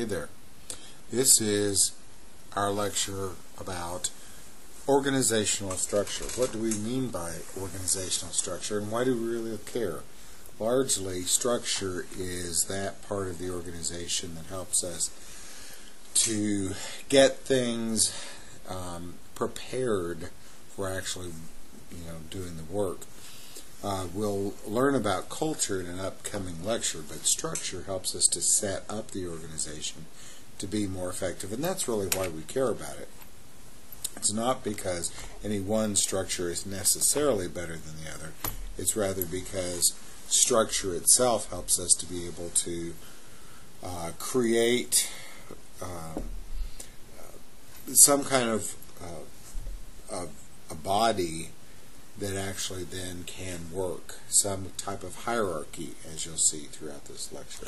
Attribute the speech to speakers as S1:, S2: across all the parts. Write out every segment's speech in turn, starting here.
S1: there. This is our lecture about organizational structure. What do we mean by organizational structure, and why do we really care? Largely, structure is that part of the organization that helps us to get things prepared for actually doing the work. We'll learn about culture in an upcoming lecture, but structure helps us to set up the organization to be more effective, and that's really why we care about it. It's not because any one structure is necessarily better than the other. It's rather because structure itself helps us to be able to create some kind of a body that actually then can work, some type of hierarchy, as you'll see throughout this lecture.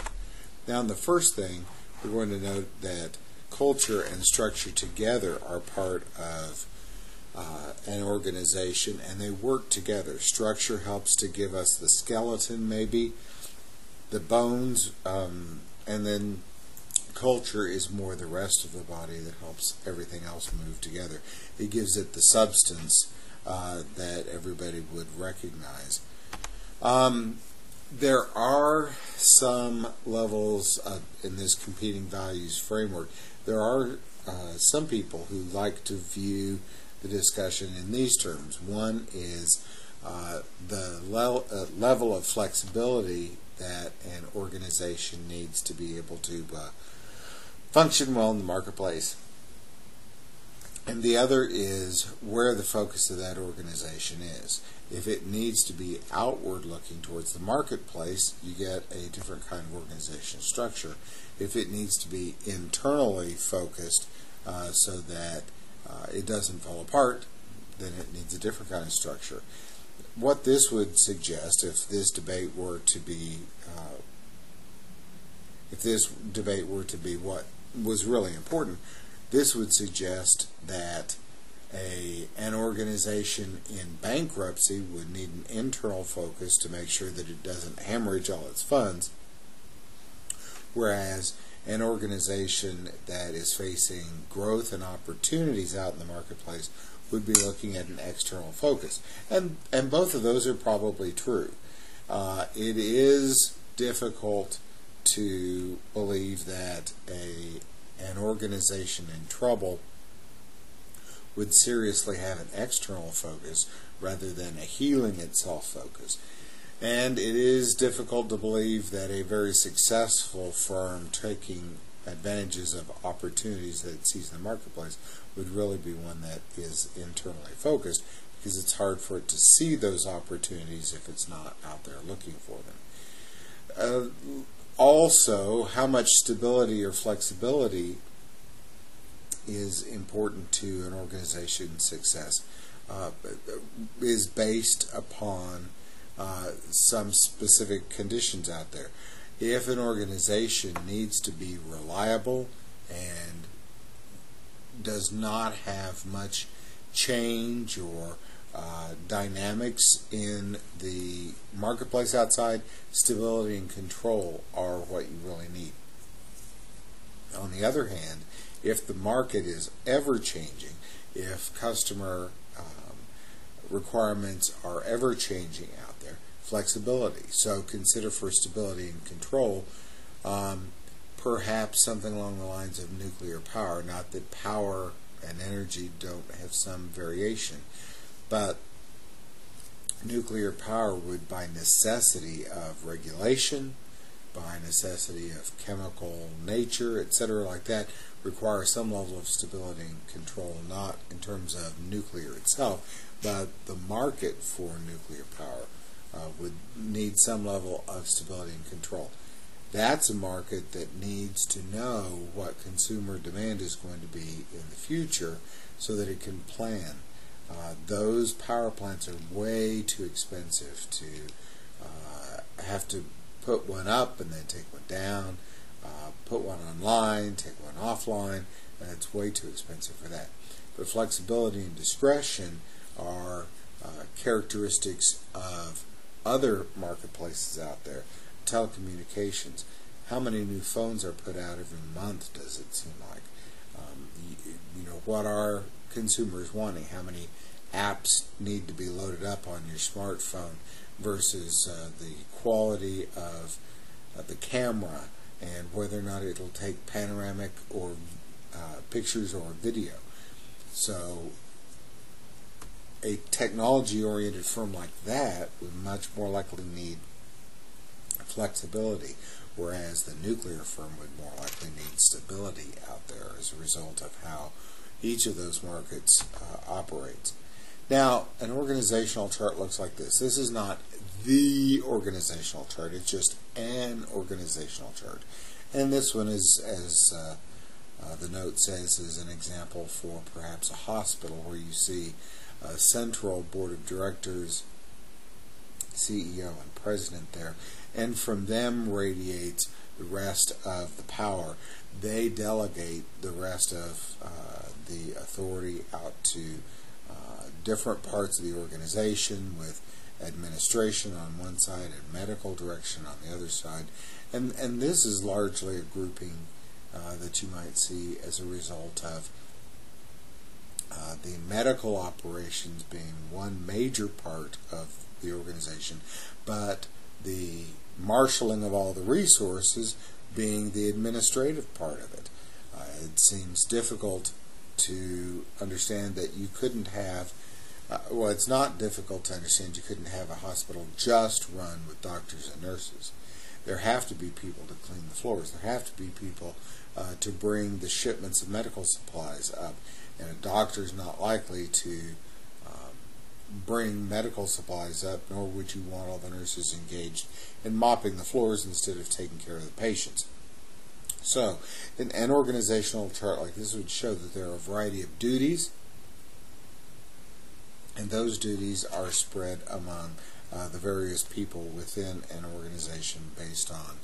S1: Now, the first thing, we're going to note that culture and structure together are part of an organization, and they work together. Structure helps to give us the skeleton, maybe, the bones, and then culture is more the rest of the body that helps everything else move together. It gives it the substance that everybody would recognize. There are some levels in this competing values framework. There are some people who like to view the discussion in these terms. One is the level of flexibility that an organization needs to be able to function well in the marketplace. And the other is where the focus of that organization is. If it needs to be outward looking towards the marketplace, you get a different kind of organizational structure. If it needs to be internally focused so that it doesn't fall apart, then it needs a different kind of structure. What this would suggest, if this debate were to be what was really important, this would suggest that an organization in bankruptcy would need an internal focus to make sure that it doesn't hemorrhage all its funds, whereas an organization that is facing growth and opportunities out in the marketplace would be looking at an external focus. And both of those are probably true. It is difficult to believe that an organization in trouble would seriously have an external focus rather than a healing itself focus. And it is difficult to believe that a very successful firm taking advantages of opportunities that it sees in the marketplace would really be one that is internally focused, because it's hard for it to see those opportunities if it's not out there looking for them. Also, how much stability or flexibility is important to an organization's success is based upon some specific conditions out there. If an organization needs to be reliable and does not have much change or dynamics in the marketplace outside, stability and control are what you really need. On the other hand, if the market is ever changing, if customer requirements are ever changing out there, flexibility. So consider for stability and control perhaps something along the lines of nuclear power. Not that power and energy don't have some variation, but nuclear power would, by necessity of regulation, by necessity of chemical nature, etc., like that, require some level of stability and control, not in terms of nuclear itself, but the market for nuclear power would need some level of stability and control. That's a market that needs to know what consumer demand is going to be in the future so that it can plan. Those power plants are way too expensive to have to put one up and then take one down, put one online, take one offline, and it's way too expensive for that. But flexibility and discretion are characteristics of other marketplaces out there. Telecommunications how many new phones are put out every month, does it seem like? You know, what are consumers wanting? How many apps need to be loaded up on your smartphone versus the quality of the camera and whether or not it'll take panoramic or pictures or video. So a technology-oriented firm like that would much more likely need flexibility, whereas the nuclear firm would more likely need stability out there as a result of how each of those markets operates. Now, an organizational chart looks like this. This is not the organizational chart, it's just an organizational chart. And this one is, as the note says, is an example for perhaps a hospital where you see a central board of directors, CEO and president there, and from them radiates the rest of the power. They delegate the rest of the authority out to different parts of the organization, with administration on one side and medical direction on the other side. And this is largely a grouping that you might see as a result of the medical operations being one major part of the organization, but the marshaling of all the resources being the administrative part of it. It seems difficult to understand that you couldn't have, well, it's not difficult to understand you couldn't have a hospital just run with doctors and nurses. There have to be people to clean the floors. There have to be people to bring the shipments of medical supplies up. And a doctor is not likely to bring medical supplies up, nor would you want all the nurses engaged in mopping the floors instead of taking care of the patients. So, an organizational chart like this would show that there are a variety of duties, and those duties are spread among the various people within an organization based on,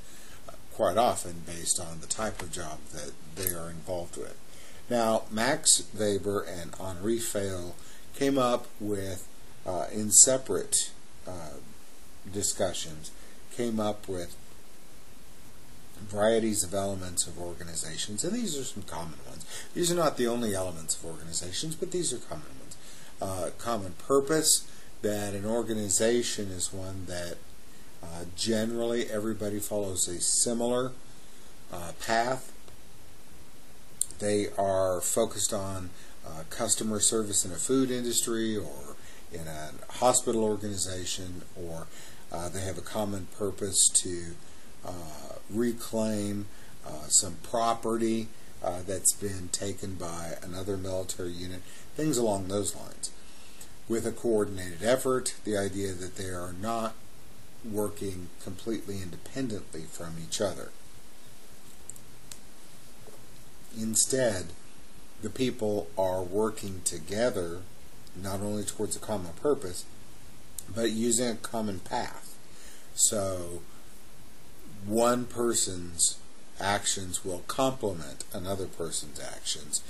S1: quite often, based on the type of job that they are involved with. Now, Max Weber and Henri Fayol came up with, in separate discussions, came up with varieties of elements of organizations, and these are some common ones. These are not the only elements of organizations, but these are common ones. Common purpose, that an organization is one that generally everybody follows a similar path. They are focused on customer service in a food industry or in a hospital organization, or they have a common purpose to reclaim some property that's been taken by another military unit, things along those lines. With a coordinated effort, the idea that they are not working completely independently from each other. Instead, the people are working together, not only towards a common purpose, but using a common path. So, one person's actions will complement another person's actions,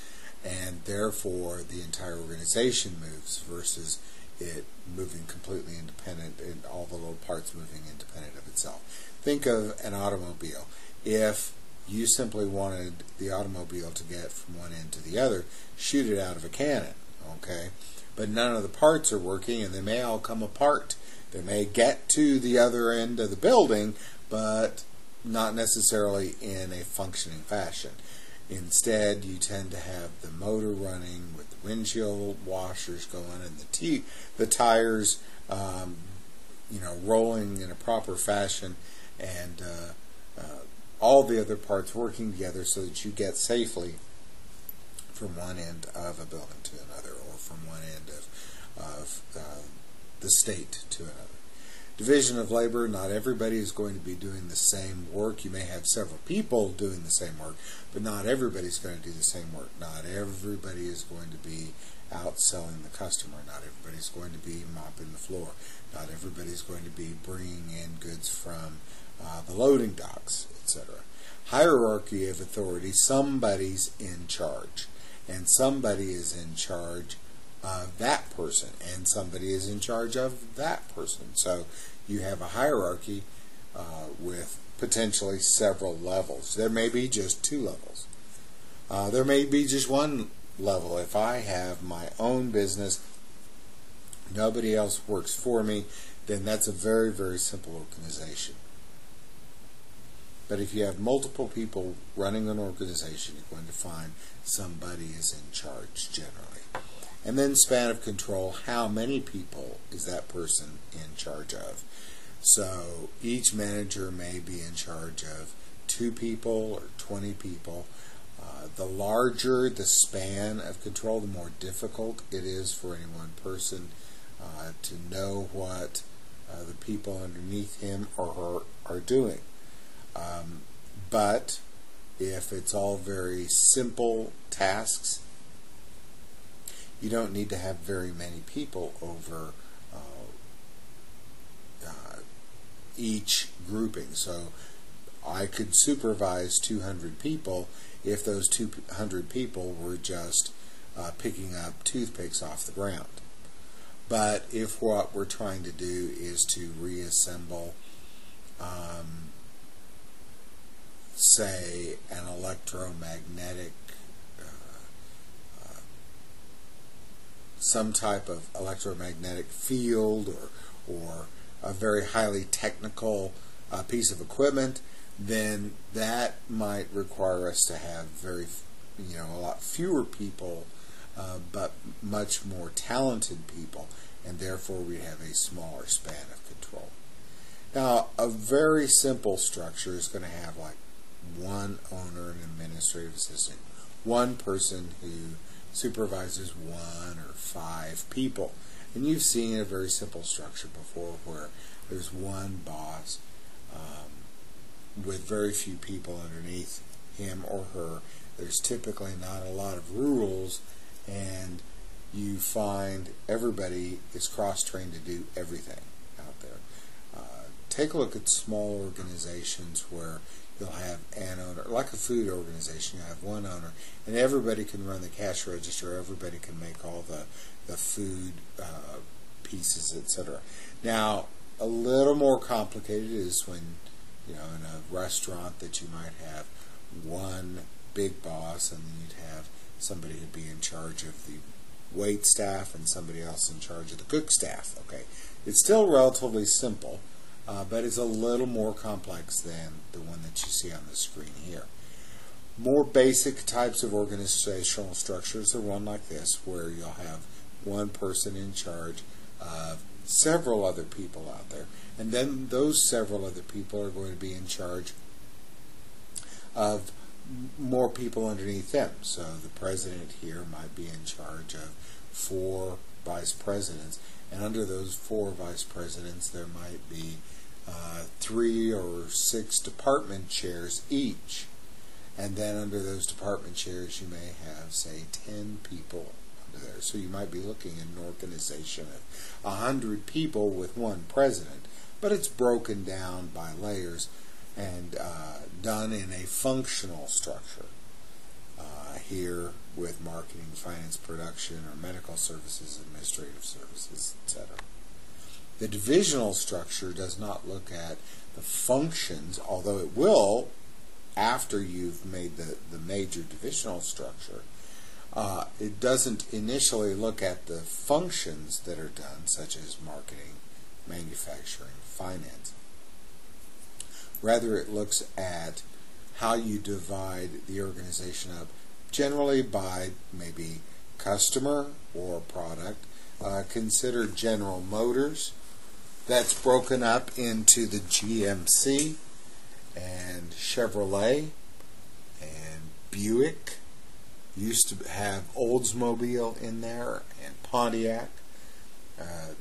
S1: and therefore the entire organization moves versus it moving completely independent and all the little parts moving independent of itself. Think of an automobile. If you simply wanted the automobile to get from one end to the other, shoot it out of a cannon, okay? But none of the parts are working, and they may all come apart. They may get to the other end of the building, but not necessarily in a functioning fashion. Instead, you tend to have the motor running with the windshield washers going and the tires, rolling in a proper fashion, and all the other parts working together so that you get safely from one end of a building to another, or from one end of the state to another. Division of labor, not everybody is going to be doing the same work. You may have several people doing the same work, but not everybody's going to do the same work. Not everybody is going to be out selling the customer. Not everybody's going to be mopping the floor. Not everybody's going to be bringing in goods from the loading docks, etc. Hierarchy of authority, somebody's in charge, and somebody is in charge of that person, and somebody is in charge of that person. So you have a hierarchy with potentially several levels. There may be just 2 levels. There may be just 1 level. If I have my own business, nobody else works for me, then that's a very, very simple organization. But if you have multiple people running an organization, you're going to find somebody is in charge generally. And then span of control, how many people is that person in charge of? So each manager may be in charge of 2 people or 20 people. The larger the span of control, the more difficult it is for any one person to know what the people underneath him or her are doing. But if it's all very simple tasks, you don't need to have very many people over each grouping. So I could supervise 200 people if those 200 people were just picking up toothpicks off the ground. But if what we're trying to do is to reassemble, say, an electromagnetic, some type of electromagnetic field, or a very highly technical piece of equipment, then that might require us to have a lot fewer people, but much more talented people, and therefore we have a smaller span of control. Now, a very simple structure is going to have like 1 owner and administrative assistant, 1 person who supervises 1 or 5 people. And you've seen a very simple structure before where there's 1 boss with very few people underneath him or her. There's typically not a lot of rules, and you find everybody is cross-trained to do everything out there. Take a look at small organizations where you'll have an owner, like a food organization. You have 1 owner, and everybody can run the cash register. Everybody can make all the food pieces, etc. Now, a little more complicated is when, in a restaurant, that you might have 1 big boss, and then you'd have somebody who'd be in charge of the wait staff and somebody else in charge of the cook staff. Okay, it's still relatively simple, but it's a little more complex than the one that you see on the screen here. More basic types of organizational structures are one like this, where you'll have 1 person in charge of several other people out there, and then those several other people are going to be in charge of more people underneath them. So the president here might be in charge of 4 vice presidents, and under those 4 vice presidents there might be 3 or 6 department chairs each, and then under those department chairs you may have, say, 10 people under there. So you might be looking at an organization of 100 people with 1 president, but it's broken down by layers and done in a functional structure. Here with marketing, finance, production, or medical services, administrative services, etc. The divisional structure does not look at the functions, although it will after you've made the major divisional structure. It doesn't initially look at the functions that are done, such as marketing, manufacturing, finance. Rather, it looks at how you divide the organization up, generally by maybe customer or product. Consider General Motors. That's broken up into the GMC and Chevrolet and Buick. Used to have Oldsmobile in there and Pontiac.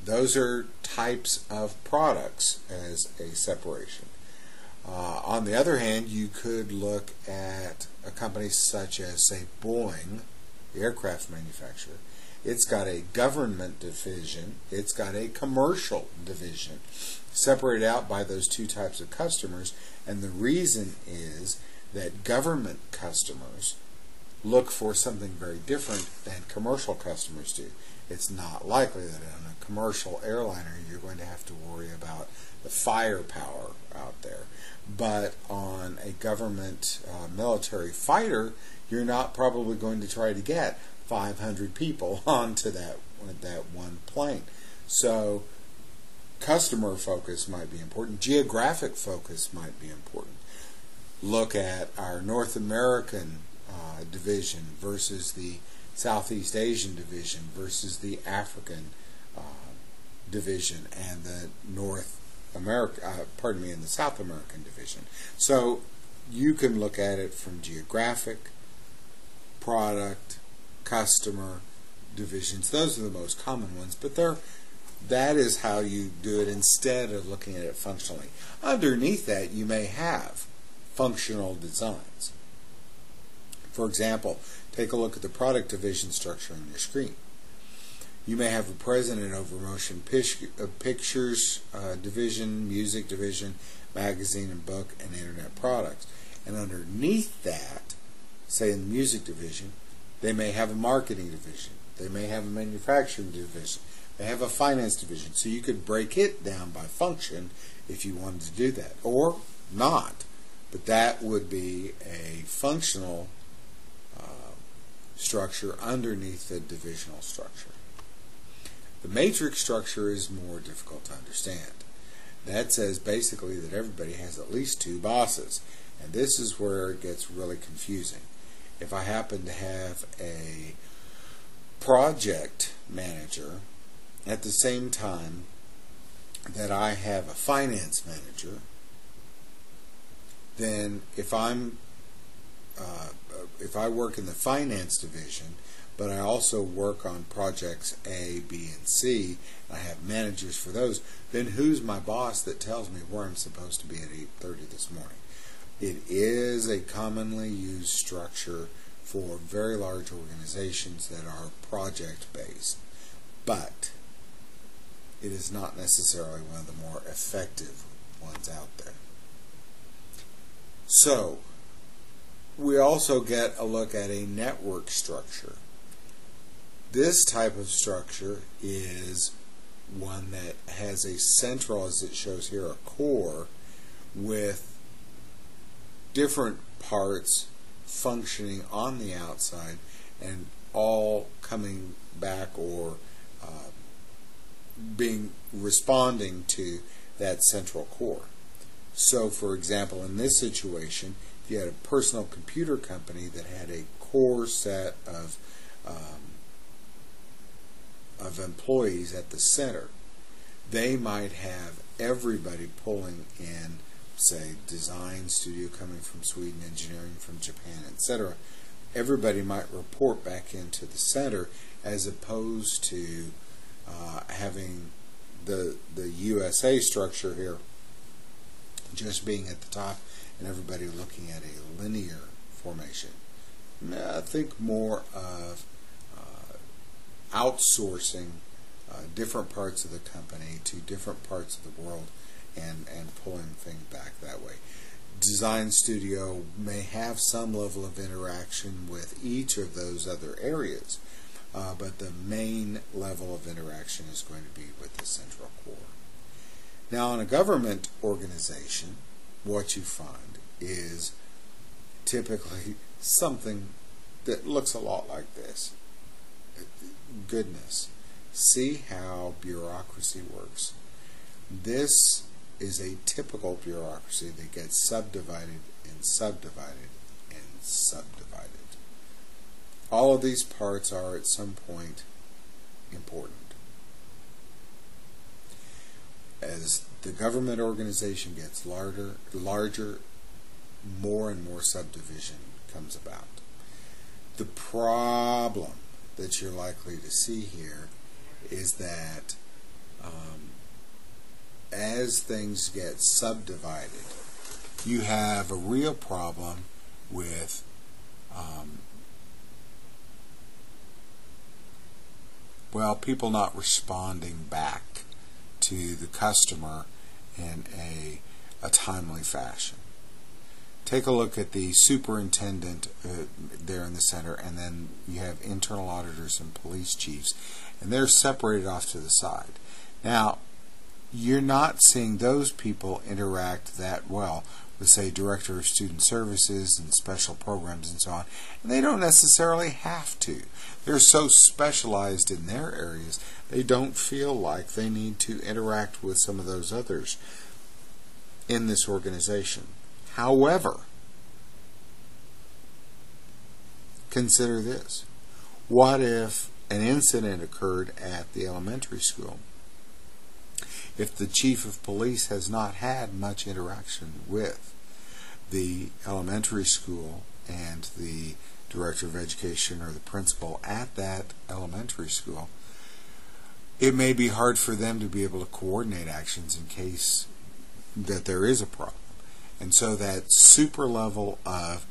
S1: Those are types of products as a separation. On the other hand, you could look at a company such as, say, Boeing, the aircraft manufacturer. It's got a government division. It's got a commercial division, separated out by those 2 types of customers. And the reason is that government customers look for something very different than commercial customers do. It's not likely that on a commercial airliner you're going to have to worry about the firepower out there. But on a government military fighter, you're not probably going to try to get 500 people onto that one plane. So customer focus might be important. Geographic focus might be important. Look at our North American division versus the Southeast Asian division versus the African division and the and the South American division. So you can look at it from geographic, product, customer divisions. Those are the most common ones, but that is how you do it instead of looking at it functionally. Underneath that, you may have functional designs. For example, take a look at the product division structure on your screen. You may have a president over motion pictures division, music division, magazine and book, and internet products. And underneath that, say in the music division, they may have a marketing division. They may have a manufacturing division. They have a finance division. So you could break it down by function if you wanted to do that. Or not. But that would be a functional structure underneath the divisional structure. The matrix structure is more difficult to understand. That says basically that everybody has at least two bosses. And this is where it gets really confusing. If I happen to have a project manager at the same time that I have a finance manager, then if I work in the finance division, but I also work on projects A, B, and C, and I have managers for those, then who's my boss that tells me where I'm supposed to be at 8:30 this morning? It is a commonly used structure for very large organizations that are project-based, but it is not necessarily one of the more effective ones out there. So, we also get a look at a network structure. This type of structure is one that has a central, as it shows here, a core with different parts functioning on the outside and all coming back or responding to that central core. So, for example, in this situation, if you had a personal computer company that had a core set of employees at the center, they might have everybody pulling in, say, design studio coming from Sweden, engineering from Japan, etc. Everybody might report back into the center as opposed to having the USA structure here just being at the top and everybody looking at a linear formation. I think more of outsourcing different parts of the company to different parts of the world and pulling things back that way. Design studio may have some level of interaction with each of those other areas, but the main level of interaction is going to be with the central core. Now, in a government organization, what you find is typically something that looks a lot like this. Goodness, see how bureaucracy works. This is a typical bureaucracy that gets subdivided and subdivided and subdivided. All of these parts are at some point important. As the government organization gets larger, more and more subdivision comes about. The problem that you're likely to see here is that as things get subdivided, you have a real problem with people not responding back to the customer in a timely fashion. Take a look at the superintendent there in the center, and then you have internal auditors and police chiefs, and they're separated off to the side. Now, you're not seeing those people interact that well let's say, director of student services and special programs and so on. And they don't necessarily have to. They're so specialized in their areas, they don't feel like they need to interact with some of those others in this organization. However, consider this. What if an incident occurred at the elementary school? If the chief of police has not had much interaction with the elementary school and the director of education or the principal at that elementary school, it may be hard for them to be able to coordinate actions in case that there is a problem. And so that super level of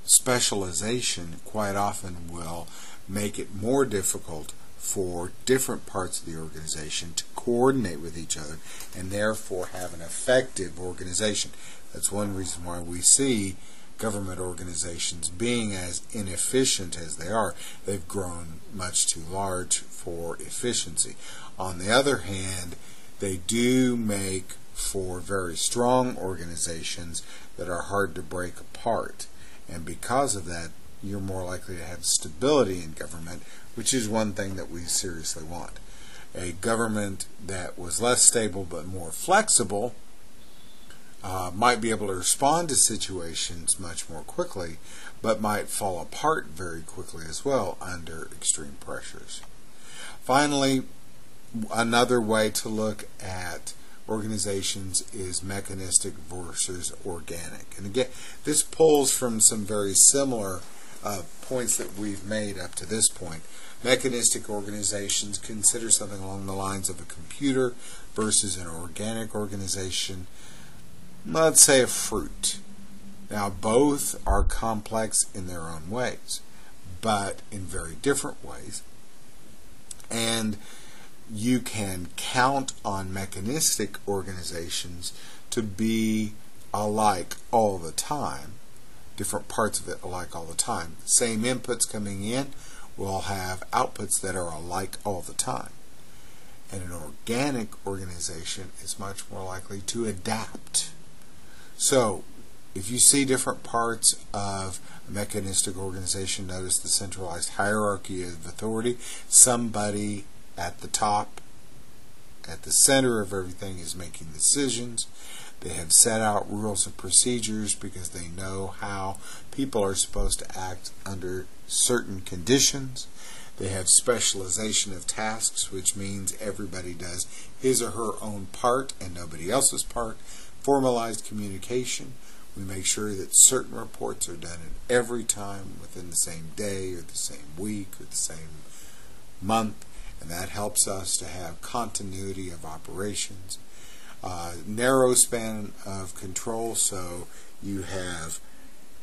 S1: specialization quite often will make it more difficult for different parts of the organization to coordinate with each other and therefore have an effective organization. That's one reason why we see government organizations being as inefficient as they are. They've grown much too large for efficiency. On the other hand, they do make for very strong organizations that are hard to break apart. And because of that, you're more likely to have stability in government, which is one thing that we seriously want. A government that was less stable but more flexible might be able to respond to situations much more quickly, but might fall apart very quickly as well under extreme pressures. Finally, another way to look at organizations is mechanistic versus organic. And again, this pulls from some very similar points that we've made up to this point. Mechanistic organizations consider something along the lines of a computer versus an organic organization, let's say a fruit. Now, both are complex in their own ways, but in very different ways. And you can count on mechanistic organizations to be alike all the time, different parts of it alike all the time. The same inputs coming in will have outputs that are alike all the time. And an organic organization is much more likely to adapt. So, if you see different parts of a mechanistic organization, notice the centralized hierarchy of authority. Somebody at the top, at the center of everything, is making decisions. They have set out rules and procedures because they know how people are supposed to act under certain conditions. They have specialization of tasks, which means everybody does his or her own part and nobody else's part. Formalized communication. We make sure that certain reports are done at every time within the same day or the same week or the same month. And that helps us to have continuity of operations. Narrow span of control, so you have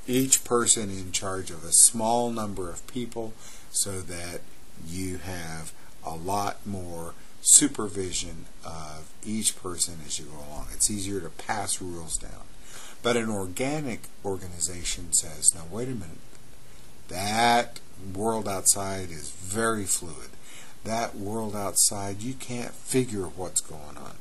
S1: each person in charge of a small number of people so that you have a lot more supervision of each person as you go along. It's easier to pass rules down. But an organic organization says, now wait a minute, that world outside is very fluid. That world outside, you can't figure what's going on.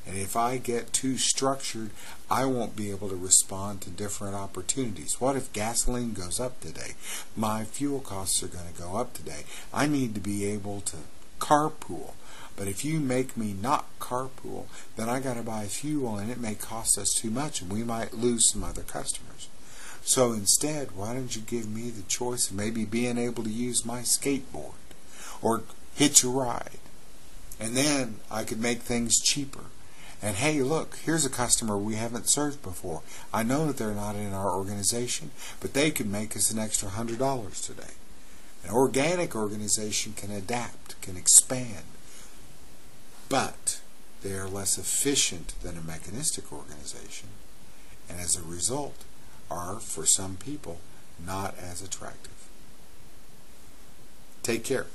S1: And if I get too structured, I won't be able to respond to different opportunities. What if gasoline goes up today? My fuel costs are going to go up today. I need to be able to carpool. But if you make me not carpool, then I got to buy fuel and it may cost us too much and we might lose some other customers. So instead, why don't you give me the choice of maybe being able to use my skateboard or hitch a ride? And then I could make things cheaper. And hey, look, here's a customer we haven't served before. I know that they're not in our organization, but they could make us an extra $100 today. An organic organization can adapt, can expand, but they are less efficient than a mechanistic organization, and as a result are, for some people, not as attractive. Take care.